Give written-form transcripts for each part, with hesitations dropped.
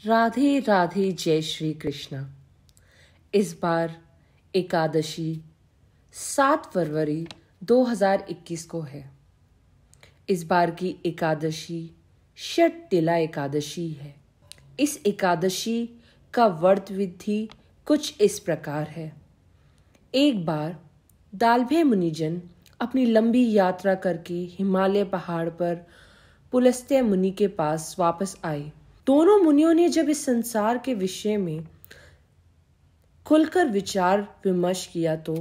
राधे राधे, जय श्री कृष्ण। इस बार एकादशी 7 फरवरी 2021 को है। इस बार की एकादशी षटतिला एकादशी है। इस एकादशी का व्रत विधि कुछ इस प्रकार है। एक बार दालभे मुनिजन अपनी लंबी यात्रा करके हिमालय पहाड़ पर पुलस्त्य मुनि के पास वापस आए। दोनों मुनियों ने जब इस संसार के विषय में खुलकर विचार विमर्श किया तो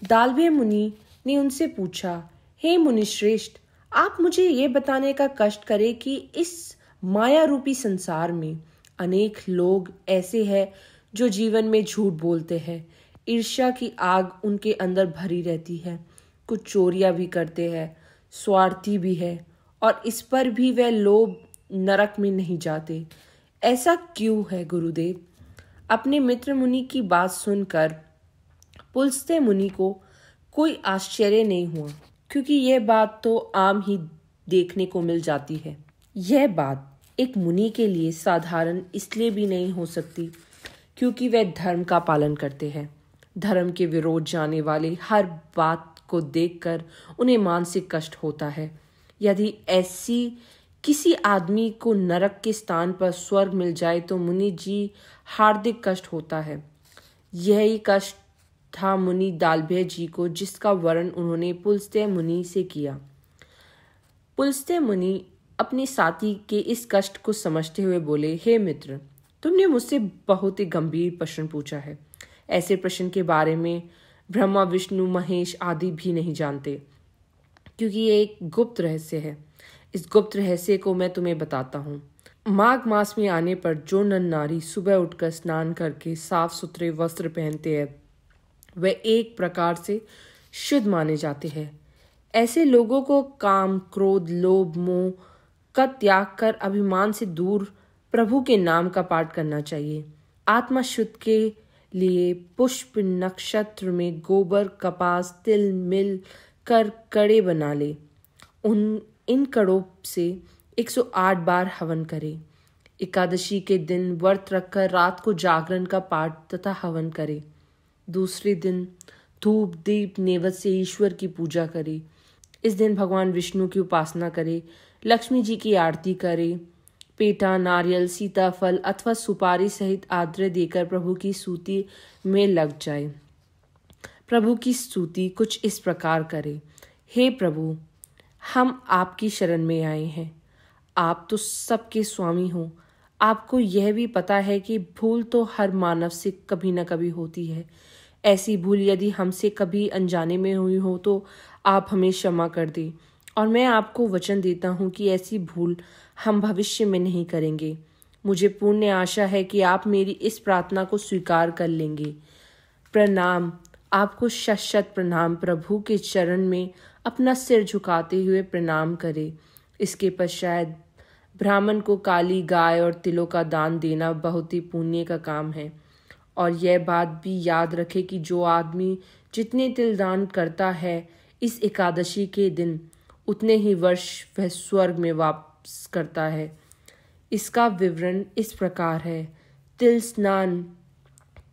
दालभे मुनि ने उनसे पूछा, हे मुनिश्रेष्ठ, आप मुझे ये बताने का कष्ट करें कि इस माया रूपी संसार में अनेक लोग ऐसे हैं जो जीवन में झूठ बोलते हैं। ईर्ष्या की आग उनके अंदर भरी रहती है। कुछ चोरियां भी करते हैं, स्वार्थी भी है, और इस पर भी वे लोग नरक में नहीं जाते। ऐसा क्यों है गुरुदेव? अपने मित्र मुनि की बात सुनकर पुलस्त्य मुनि को कोई आश्चर्य नहीं हुआ, क्योंकि यह बात तो आम ही देखने को मिल जाती है। यह बात एक मुनि के लिए साधारण इसलिए भी नहीं हो सकती क्योंकि वे धर्म का पालन करते हैं। धर्म के विरोध जाने वाले हर बात को देखकर उन्हें मानसिक कष्ट होता है। यदि ऐसी किसी आदमी को नरक के स्थान पर स्वर्ग मिल जाए तो मुनि जी हार्दिक कष्ट होता है। यही कष्ट था मुनि दालभे जी को, जिसका वर्णन उन्होंने पुलस्त्य मुनि से किया। पुलस्त्य मुनि अपने साथी के इस कष्ट को समझते हुए बोले, हे मित्र, तुमने मुझसे बहुत ही गंभीर प्रश्न पूछा है। ऐसे प्रश्न के बारे में ब्रह्मा, विष्णु, महेश आदि भी नहीं जानते, क्योंकि ये एक गुप्त रहस्य है। इस गुप्त रहस्य को मैं तुम्हें बताता हूँ। माघ मास में आने पर जो नर नारी सुबह उठकर स्नान करके साफ सुथरे वस्त्र पहनते हैं, वे एक प्रकार से शुद्ध माने जाते हैं। ऐसे लोगों को काम, क्रोध, लोभ, मोह का त्याग कर अभिमान से दूर प्रभु के नाम का पाठ करना चाहिए। आत्मा शुद्ध के लिए पुष्प नक्षत्र में गोबर, कपास, तिल मिल कर कड़े बना ले। इन कड़ों से 108 बार हवन करे। एकादशी के दिन व्रत रखकर रात को जागरण का पाठ तथा हवन करे। दूसरे दिन धूप दीप नैवेद्य से ईश्वर की पूजा करे। इस दिन भगवान विष्णु की उपासना करे, लक्ष्मी जी की आरती करे, पेठा, नारियल, सीताफल अथवा सुपारी सहित आद्र देकर प्रभु की स्तुति में लग जाए। प्रभु की स्तुति कुछ इस प्रकार करे, हे प्रभु, हम आपकी शरण में आए हैं। आप तो सबके स्वामी हो। आपको यह भी पता है कि भूल तो हर मानव से कभी न कभी होती है। ऐसी भूल यदि हमसे कभी अनजाने में हुई हो तो आप हमें क्षमा कर दें, और मैं आपको वचन देता हूँ कि ऐसी भूल हम भविष्य में नहीं करेंगे। मुझे पूर्ण आशा है कि आप मेरी इस प्रार्थना को स्वीकार कर लेंगे। प्रणाम। आपको शत शत प्रणाम। प्रभु के चरण में अपना सिर झुकाते हुए प्रणाम करें। इसके पश्चात ब्राह्मण को काली गाय और तिलों का दान देना बहुत ही पुण्य का काम है। और यह बात भी याद रखे कि जो आदमी जितने तिल दान करता है इस एकादशी के दिन, उतने ही वर्ष वह स्वर्ग में वापस करता है। इसका विवरण इस प्रकार है: तिल स्नान,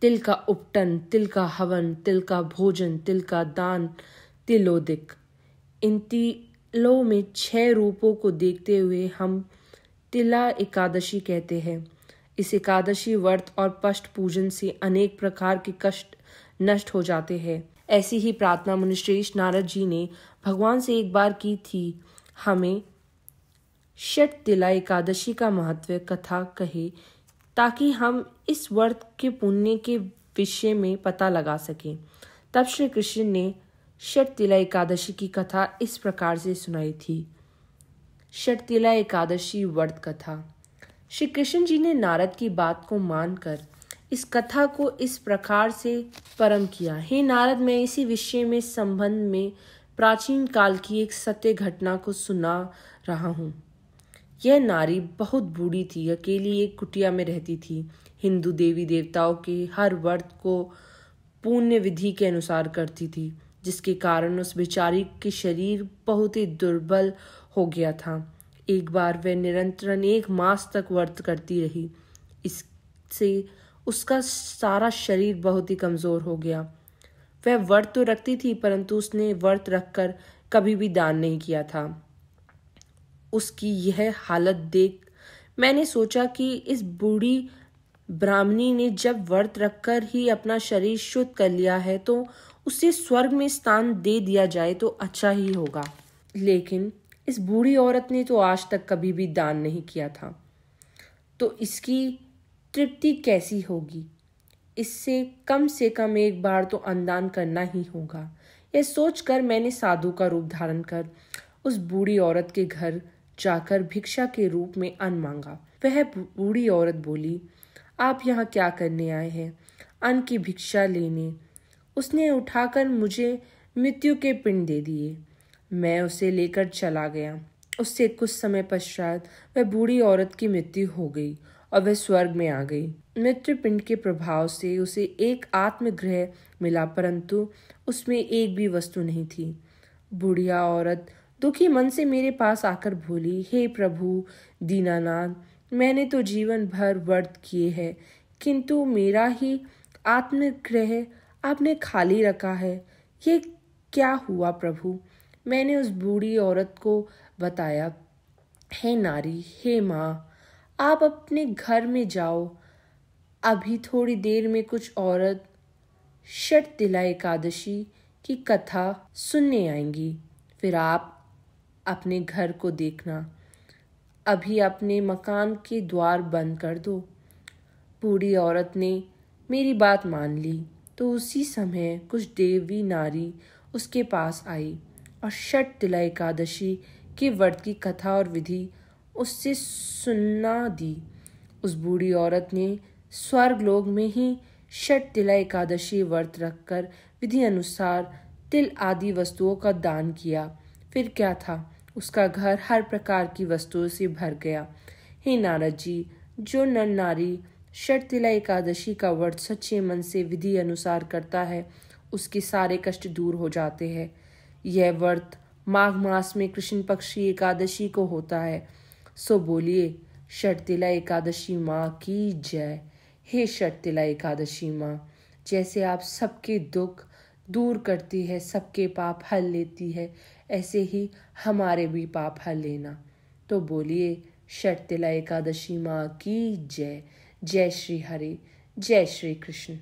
तिल का उपटन, तिल का हवन, तिल का भोजन, तिल का दान, तिलोदिक। इन तिलों में 6 रूपों को देखते हुए हम तिला एकादशी कहते हैं। इस एकादशी व्रत और पष्ट पूजन से अनेक प्रकार के कष्ट नष्ट हो जाते हैं। ऐसी ही प्रार्थना मुनिश्रेष्ठ नारद जी ने भगवान से एक बार की थी। हमें षटतिला एकादशी का महत्व कथा कहे ताकि हम इस व्रत के पुण्य के विषय में पता लगा सकें। तब श्री कृष्ण ने षटतिला एकादशी की कथा इस प्रकार से सुनाई थी। षटतिला एकादशी व्रत कथा। श्री कृष्ण जी ने नारद की बात को मानकर इस कथा को इस प्रकार से परम किया। हे नारद, मैं इसी विषय में संबंध में प्राचीन काल की एक सत्य घटना को सुना रहा हूँ। यह नारी बहुत बूढ़ी थी, अकेली एक कुटिया में रहती थी। हिंदू देवी देवताओं के हर व्रत को पुण्य विधि के अनुसार करती थी, जिसके कारण उस बेचारी के शरीर बहुत ही दुर्बल हो गया था। एक बार वह निरंतर 1 मास तक व्रत करती रही। इससे उसका सारा शरीर बहुत ही कमज़ोर हो गया। वह व्रत तो रखती थी, परंतु उसने व्रत रखकर कभी भी दान नहीं किया था। उसकी यह हालत देख मैंने सोचा कि इस बूढ़ी ब्राह्मणी ने जब व्रत रखकर ही अपना शरीर शुद्ध कर लिया है, तो उसे स्वर्ग में स्थान दे दिया जाए तो अच्छा ही होगा। लेकिन इस बूढ़ी औरत ने तो आज तक कभी भी दान नहीं किया था, तो इसकी तृप्ति कैसी होगी। इससे कम एक बार तो अन्नदान करना ही होगा। यह सोचकर मैंने साधु का रूप धारण कर उस बूढ़ी औरत के घर जाकर भिक्षा के रूप में अन्न मांगा। वह बूढ़ी औरत बोली, आप यहाँ क्या करने आए हैं? अन्न की भिक्षा लेने। उसने उठाकर मुझे मृत्यु के पिंड दे दिए। मैं उसे लेकर चला गया। उससे कुछ समय पश्चात वह बूढ़ी औरत की मृत्यु हो गई और वह स्वर्ग में आ गई। मृत्यु पिंड के प्रभाव से उसे एक आत्मगृह मिला, परंतु उसमें एक भी वस्तु नहीं थी। बुढ़िया औरत दुखी मन से मेरे पास आकर बोली, हे प्रभु दीनानाथ, मैंने तो जीवन भर व्रत किए हैं, किंतु मेरा ही आत्मगृह आपने खाली रखा है। ये क्या हुआ प्रभु? मैंने उस बूढ़ी औरत को बताया, हे नारी, हे माँ, आप अपने घर में जाओ। अभी थोड़ी देर में कुछ औरत षटतिला एकादशी की कथा सुनने आएंगी, फिर आप अपने घर को देखना। अभी अपने मकान के द्वार बंद कर दो। बूढ़ी औरत ने मेरी बात मान ली, तो उसी समय कुछ देवी नारी उसके पास आई और षटतिला एकादशी के व्रत की कथा और विधि उससे सुनना दी। उस बूढ़ी औरत ने स्वर्ग लोक में ही षटतिला एकादशी व्रत रखकर विधि अनुसार तिल आदि वस्तुओं का दान किया। फिर क्या था, उसका घर हर प्रकार की वस्तुओं से भर गया। हे नारद जी, जो नर नारी षटतिला एकादशी का व्रत सच्चे मन से विधि अनुसार करता है, उसके सारे कष्ट दूर हो जाते हैं। यह व्रत माघ मास में कृष्ण पक्ष की एकादशी को होता है। सो बोलिए, षटतिला एकादशी माँ की जय। हे षटतिला एकादशी माँ, जैसे आप सबके दुख दूर करती है, सबके पाप हल लेती है, ऐसे ही हमारे भी पाप हल लेना। तो बोलिए, षटतिला एकादशी माँ की जय। जय श्री हरि, जय श्री कृष्ण।